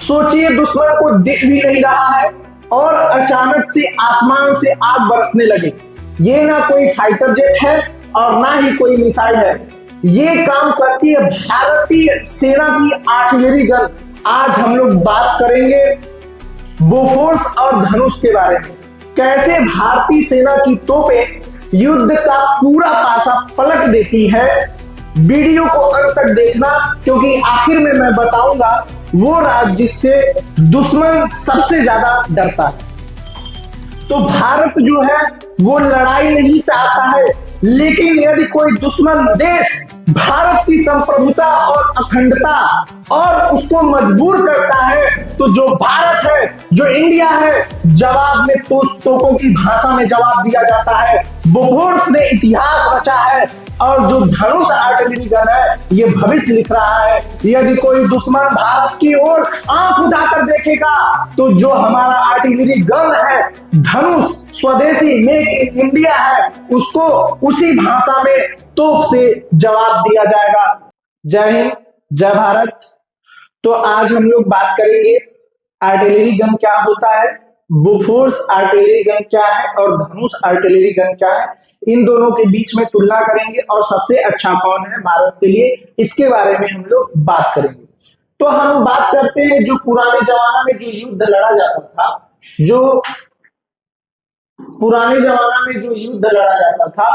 सोचिए, दुश्मन को दिख भी नहीं रहा है और अचानक से आसमान से आग बरसने लगे। ये ना कोई फाइटर जेट है और ना ही कोई मिसाइल है। ये काम करती है भारतीय सेना की आर्टिलरी गन। आज हम लोग बात करेंगे बोफोर्स और धनुष के बारे में। कैसे भारतीय सेना की तोपें युद्ध का पूरा पासा पलट देती है। वीडियो को अंत तक देखना, क्योंकि आखिर में मैं बताऊंगा वो राज जिससे दुश्मन सबसे ज्यादा डरता है। तो भारत जो है वो लड़ाई नहीं चाहता है, लेकिन यदि कोई दुश्मन देश भारत की संप्रभुता और अखंडता और उसको मजबूर करता है, तो जो भारत है, जो इंडिया है, जवाब में तोपों की भाषा में जवाब दिया जाता है। बोफोर्स ने इतिहास रचा है और जो धनुष आर्टिलरी गन है ये भविष्य लिख रहा है। यदि कोई दुश्मन भारत की ओर आंख उठाकर देखेगा तो जो हमारा आर्टिलरी गन है धनुष, स्वदेशी मेक इन इंडिया है, उसको उसी भाषा में तोप से जवाब दिया जाएगा। जय हिंद, जय भारत। तो आज हम लोग बात करेंगे आर्टिलरी गन क्या होता है, बोफोर्स आर्टिलरी गन क्या है और धनुष आर्टिलरी गन क्या है। इन दोनों के बीच में तुलना करेंगे और सबसे अच्छा कौन है भारत के लिए, इसके बारे में हम लोग बात करेंगे। तो हम बात करते हैं जो पुराने जमाना में जो युद्ध लड़ा जाता था, जो पुराने जमाना में जो युद्ध लड़ा जाता था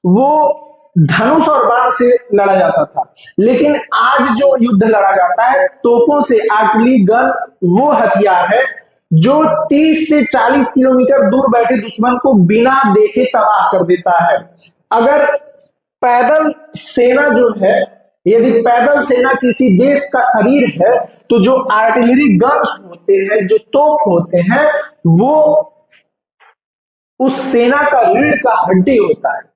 वो धनुष और बाण से लड़ा जाता था। लेकिन आज जो युद्ध लड़ा जाता है तोपों से, आर्टिलरी गन वो हथियार है जो 30 से 40 किलोमीटर दूर बैठे दुश्मन को बिना देखे तबाह कर देता है। अगर पैदल सेना जो है, यदि पैदल सेना किसी देश का शरीर है, तो जो आर्टिलरी गन्स होते हैं, जो तोप होते हैं, वो उस सेना का रीढ़ का हड्डी होता है,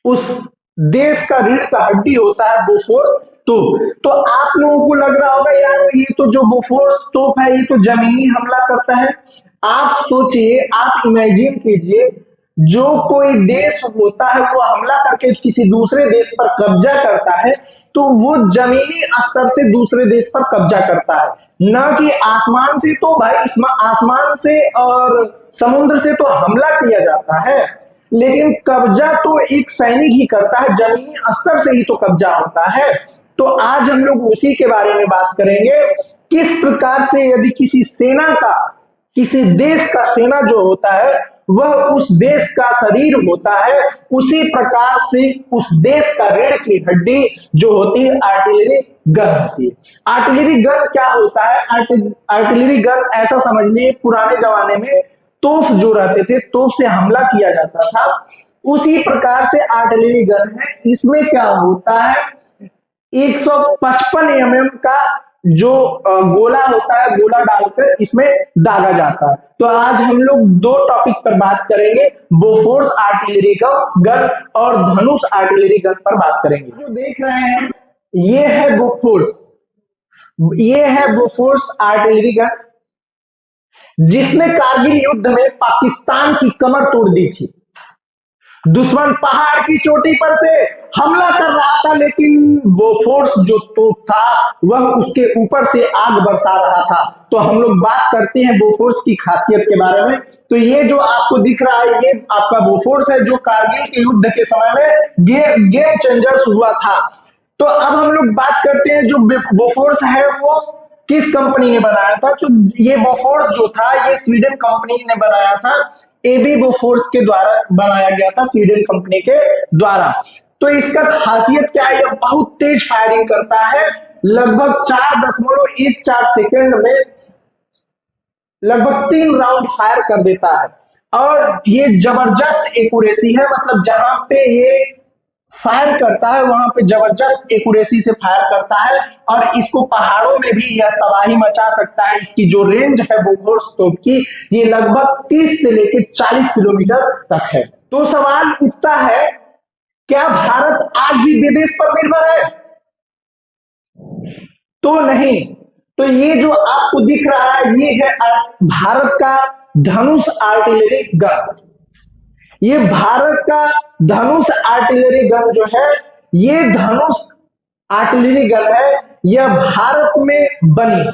उस देश का रीढ़ का हड्डी होता है बोफोर्स तोप। तो आप लोगों को लग रहा होगा यार ये तो जो बोफोर्स तोप है ये तो जमीनी हमला करता है। आप सोचिए, आप इमेजिन कीजिए, जो कोई देश होता है वो हमला करके किसी दूसरे देश पर कब्जा करता है तो वो जमीनी स्तर से दूसरे देश पर कब्जा करता है, ना कि आसमान से। तो भाई आसमान से और समुद्र से तो हमला किया जाता है, लेकिन कब्जा तो एक सैनिक ही करता है, जमीनी स्तर से ही तो कब्जा होता है। तो आज हम लोग उसी के बारे में बात करेंगे, किस प्रकार से यदि किसी सेना का, किसी देश का सेना जो होता है वह उस देश का शरीर होता है, उसी प्रकार से उस देश का रीढ़ की हड्डी जो होती है आर्टिलरी गन होती है। आर्टिलरी गन क्या होता है? आर्टिलरी गन ऐसा समझिए, पुराने जमाने में तोप जो रहते थे, तोप से हमला किया जाता था, उसी प्रकार से आर्टिलरी गन है। इसमें क्या होता है, 155 mm का जो गोला होता है, गोला डालकर इसमें दागा जाता है। तो आज हम लोग दो टॉपिक पर बात करेंगे, बोफोर्स आर्टिलरी गन और धनुष आर्टिलरी गन पर बात करेंगे। जो देख रहे हैं ये है बोफोर्स, ये है बोफोर्स आर्टिलरी गन, जिसने कारगिल युद्ध में पाकिस्तान की कमर तोड़ दी थी। दुश्मन पहाड़ की चोटी पर से हमला कर रहा था, लेकिन बोफोर्स जो तोप था वह उसके ऊपर से आग बरसा रहा था। तो हम लोग बात करते हैं बोफोर्स की खासियत के बारे में। तो ये जो आपको दिख रहा है ये आपका बोफोर्स है, जो कारगिल के युद्ध के समय में गेम चेंजर्स हुआ था। तो अब हम लोग बात करते हैं जो बोफोर्स है वो किस कंपनी ने बनाया था। तो ये बोफोर्स जो था ये स्वीडन कंपनी ने बनाया था, एबी बोफोर्स के द्वारा बनाया गया था, स्वीडन कंपनी के द्वारा। तो इसका खासियत क्या है, यह बहुत तेज फायरिंग करता है, लगभग 4.14 सेकंड में लगभग 3 राउंड फायर कर देता है। और ये जबरदस्त एक्यूरेसी है, मतलब जहां पे ये फायर करता है वहां पे जबरदस्त एक्यूरेसी से फायर करता है, और इसको पहाड़ों में भी यह तबाही मचा सकता है। इसकी जो रेंज है बोफोर्स तोप की, ये लगभग 30 से लेकर 40 किलोमीटर तक है। तो सवाल उठता है, क्या भारत आज भी विदेश पर निर्भर है? तो नहीं। तो ये जो आपको दिख रहा है ये है भारत का धनुष आर्टिलरी गन। ये भारत का धनुष आर्टिलरी गन जो है, ये धनुष आर्टिलरी गन है यह भारत में बनी है।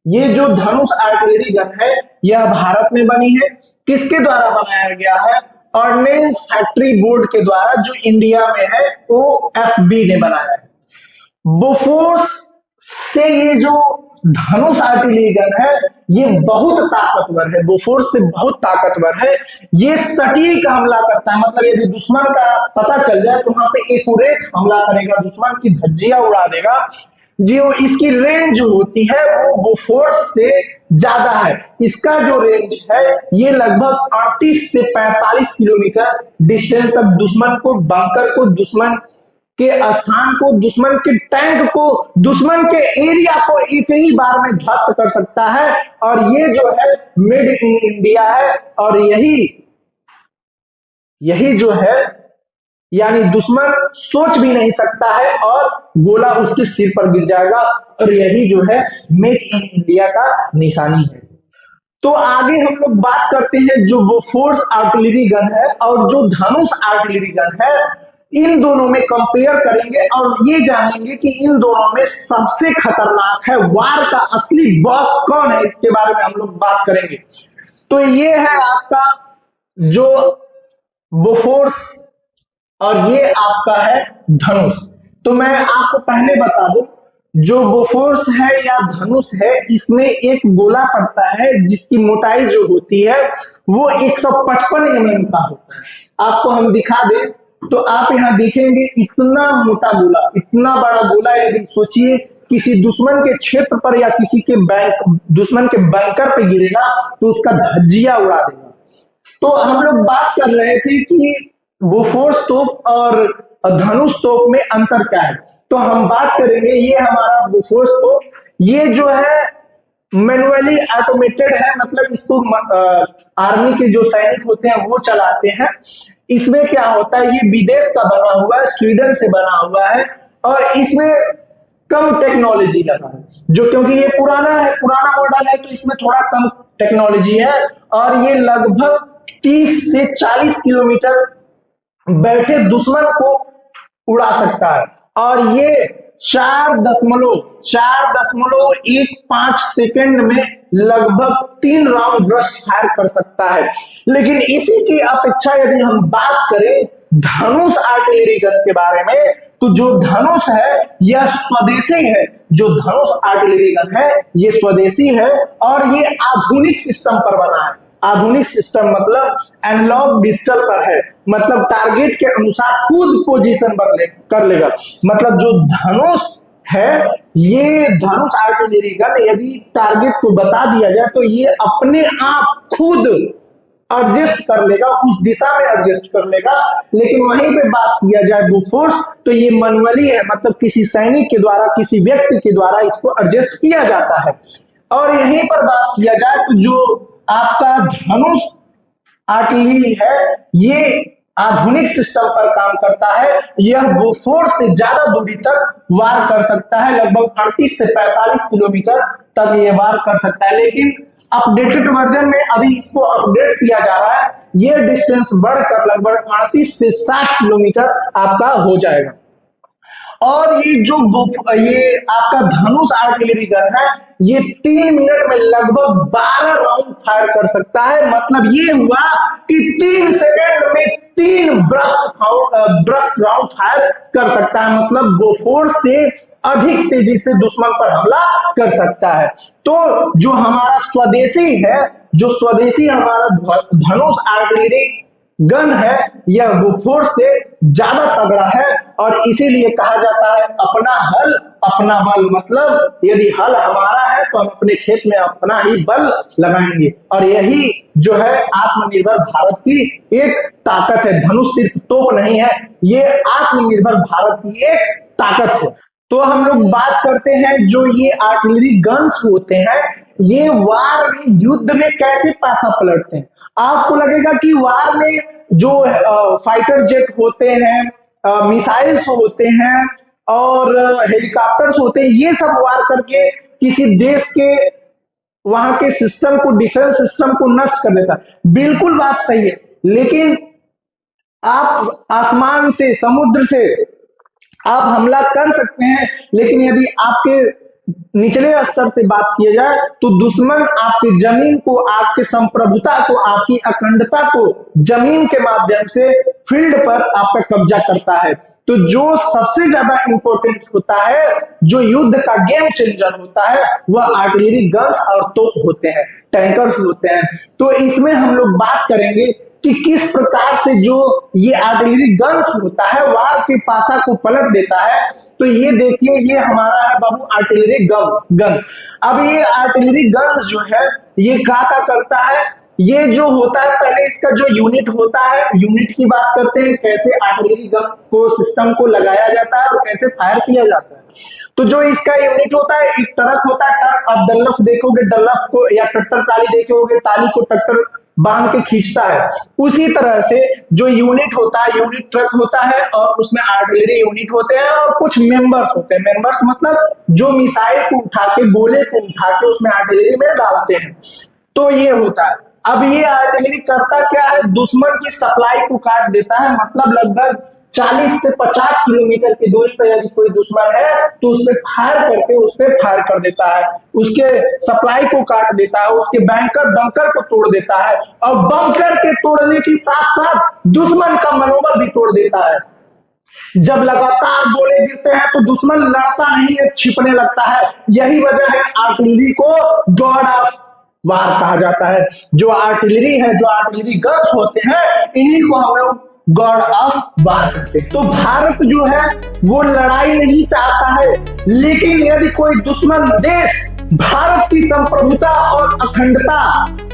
ये जो धनुष आर्टिलरी गन है यह भारत में बनी है। किसके द्वारा बनाया गया है? ऑर्डिनेंस फैक्ट्री बोर्ड के द्वारा, जो इंडिया में है, OFB ने बनाया है। बोफोर्स से ये जो धनुष आर्टिलरी गन है ये बहुत ताकतवर है, बोफोर्स से बहुत ताकतवर है। ये सटीक हमला करता है, मतलब यदि दुश्मन का पता चल जाए तो वहां पे एक्यूरेट हमला करेगा, दुश्मन की धज्जियां उड़ा देगा। जो इसकी रेंज होती है वो बोफोर्स से ज्यादा है। इसका जो रेंज है ये लगभग 38 से 45 किलोमीटर डिस्टेंस तक दुश्मन को, बंकर को, दुश्मन के स्थान को, दुश्मन के टैंक को, दुश्मन के एरिया को एक ही बार में ध्वस्त कर सकता है। और ये जो है मेड इन इंडिया है। और यही जो है यानी दुश्मन सोच भी नहीं सकता है और गोला उसके सिर पर गिर जाएगा। और यही जो है मेड इन इंडिया का निशानी है। तो आगे हम लोग बात करते हैं जो बोफोर्स आर्टिलरी गन है और जो धनुष आर्टिलरी गन है, इन दोनों में कंपेयर करेंगे और ये जानेंगे कि इन दोनों में सबसे खतरनाक है, वार का असली बॉस कौन है, इसके बारे में हम लोग बात करेंगे। तो ये है आपका जो बोफोर्स और ये आपका है धनुष। तो मैं आपको पहले बता दूं, जो बोफोर्स है या धनुष है इसमें एक गोला पड़ता है जिसकी मोटाई जो होती है वो 155 mm का होता है। आपको हम दिखा दें तो आप यहाँ देखेंगे इतना मोटा गोला, इतना बड़ा गोला। यदि सोचिए किसी दुश्मन के क्षेत्र पर या किसी के दुश्मन के बैंकर पे गिरेगा तो उसका धज्जिया उड़ा देगा। तो हम लोग बात कर रहे थे कि बोफोर्स तोप और धनुष तोप में अंतर क्या है। तो हम बात करेंगे, ये हमारा बोफोर्स तोप, ये जो है मैनुअली ऑटोमेटेड है, मतलब इसको आर्मी के जो सैनिक होते हैं वो चलाते हैं। इसमें क्या होता है, ये विदेश का बना हुआ है, स्वीडन से बना हुआ है और इसमें कम टेक्नोलॉजी लगा है, जो क्योंकि ये पुराना है, पुराना मॉडल है, तो इसमें थोड़ा कम टेक्नोलॉजी है। और ये लगभग 30 से 40 किलोमीटर बैठे दुश्मन को उड़ा सकता है। और ये 4.15 सेकंड में लगभग 3 राउंड रश फायर कर सकता है। लेकिन इसी की अपेक्षा यदि हम बात करें धनुष आर्टिलरी गन के बारे में, तो जो धनुष है यह स्वदेशी है। जो धनुष आर्टिलरी गन है ये स्वदेशी है और ये आधुनिक सिस्टम पर बना है। आधुनिक सिस्टम मतलब एनालॉग डिजिटल पर है, मतलब टारगेट के अनुसार खुद पोजीशन कर लेगा। मतलब जो धनुष है, ये धनुष आर्टिलरी गन यदि टारगेट को बता दिया जाए तो ये अपने आप खुद एडजस्ट कर लेगा, उस दिशा में एडजस्ट कर लेगा। लेकिन वहीं पे बात किया जाए बोफोर्स, तो ये मैनुअली है, मतलब किसी सैनिक के द्वारा, किसी व्यक्ति के द्वारा इसको एडजस्ट किया जाता है। और यहीं पर बात किया जाए तो जो आपका धनुष आर्टिलरी है ये आधुनिक सिस्टम पर काम करता है। यह बोफोर्स से ज्यादा दूरी तक वार कर सकता है, लगभग 38 से 45 किलोमीटर तक ये वार कर सकता है। लेकिन अपडेटेड वर्जन में अभी इसको अपडेट किया जा रहा है, ये डिस्टेंस बढ़कर लगभग 38 से 60 किलोमीटर आपका हो जाएगा। और ये आपका धनुष आर्टिलरी गन है, ये 3 मिनट में लगभग 12 राउंड फायर कर सकता है। मतलब ये हुआ कि 3 सेकंड में 3 ब्रस्ट राउंड फायर कर सकता है, मतलब बोफोर्स से अधिक तेजी से दुश्मन पर हमला कर सकता है। तो जो हमारा स्वदेशी है, जो स्वदेशी हमारा धनुष आर्टिलरी गन है, यह बोफोर्स से ज्यादा तगड़ा है और इसीलिए कहा जाता है अपना हल अपना बल। मतलब यदि हल हमारा है तो हम अपने खेत में अपना ही बल लगाएंगे। और यही जो है आत्मनिर्भर भारत की एक ताकत है। धनुष सिर्फ तोप नहीं है, ये आत्मनिर्भर भारत की एक ताकत है। तो हम लोग बात करते हैं जो ये आर्टिलरी गन्स होते हैं, ये वार में, युद्ध में कैसे पासा पलटते हैं। आपको लगेगा कि वार में जो फाइटर जेट होते हैं, मिसाइल्स होते हैं और हेलीकॉप्टर्स होते हैं, ये सब वार करके किसी देश के वहां के सिस्टम को, डिफेंस सिस्टम को नष्ट कर देता है। बिल्कुल बात सही है, लेकिन आप आसमान से, समुद्र से आप हमला कर सकते हैं, लेकिन यदि आपके निचले स्तर से बात किया जाए तो दुश्मन आपकी जमीन को, आपकी संप्रभुता को, आपकी अखंडता को जमीन के माध्यम से फील्ड पर आपका कब्जा करता है। तो जो सबसे ज्यादा इंपॉर्टेंट होता है, जो युद्ध का गेम चेंजर होता है, वह आर्टिलरी गन्स और तोप होते हैं, टैंकर्स होते हैं। तो इसमें हम लोग बात करेंगे कि किस प्रकार से जो ये आर्टिलरी गन्स होता है वार के पासा को पलट देता है। तो ये देखिए, ये हमारा है बाबू आर्टिलरी गन। अब ये आर्टिलरी गन्स जो है ये क्या करता है, ये जो होता है पहले इसका जो यूनिट होता है, यूनिट की बात करते हैं, कैसे आर्टिलरी गन को सिस्टम को लगाया जाता है और कैसे फायर किया जाता है। तो जो इसका यूनिट होता है, एक ट्रक होता है, ट्रक आप डल्लफ देखोगे, डल्लफ को या ट्रैक्टर ताली देखोगे, ताली को ट्रैक्टर बांध के खींचता है। उसी तरह से जो यूनिट होता है, यूनिट ट्रक होता है और उसमें आर्टिलरी यूनिट होते हैं और कुछ मेंबर्स होते हैं। मेंबर्स मतलब जो मिसाइल को उठा के, गोले को उठा के उसमें आर्टिलरी में डालते हैं। तो ये होता है। अब ये आर्टिलरी करता क्या है, दुश्मन की सप्लाई को काट देता है। मतलब लगभग 40 से 50 किलोमीटर की दूरी पर यदि कोई दुश्मन है तो उस पर फायर करके उस पर फायर कर देता है, उसके सप्लाई को काट देता है, उसके बंकर को तोड़ देता है और बंकर के तोड़ने के साथ साथ दुश्मन का मनोबल भी तोड़ देता है। जब लगातार गोले गिरते हैं तो दुश्मन लड़ता नहीं है, छिपने लगता है। यही वजह है आर्टिलरी को गॉड ऑफ वार कहा जाता है। जो आर्टिलरी है, जो आर्टिलरी गन्स होते हैं, इन्हीं को हम लोग गॉड ऑफ वार करते हैं। तो भारत जो है वो लड़ाई नहीं चाहता है, लेकिन यदि कोई दुश्मन देश भारत की संप्रभुता और अखंडता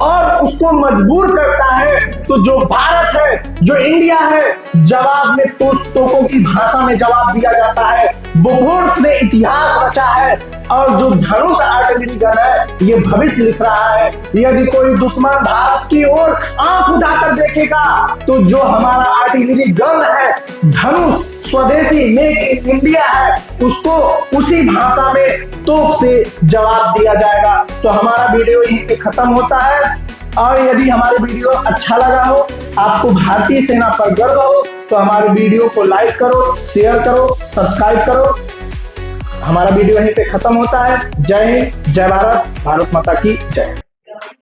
और उसको मजबूर करता है, तो जो भारत है, जो इंडिया है, जवाब में तोपों की भाषा में जवाब दिया जाता है। बोफोर्स ने इतिहास रचा है और जो धनुष आर्टिलरी गन है ये भविष्य लिख रहा है। यदि कोई दुश्मन भारत की ओर आंख उठाकर देखेगा तो जो हमारा आर्टिलरी गन है, धनुष स्वदेशी मेक इन इंडिया है, उसको उसी भाषा में तोप से जवाब दिया जाएगा। तो हमारा वीडियो यहीं पे खत्म होता है। और यदि हमारे वीडियो अच्छा लगा हो, आपको भारतीय सेना पर गर्व हो, तो हमारे वीडियो को लाइक करो, शेयर करो, सब्सक्राइब करो। हमारा वीडियो यहीं पे खत्म होता है। जय हिंद, जय भारत, भारत माता की जय।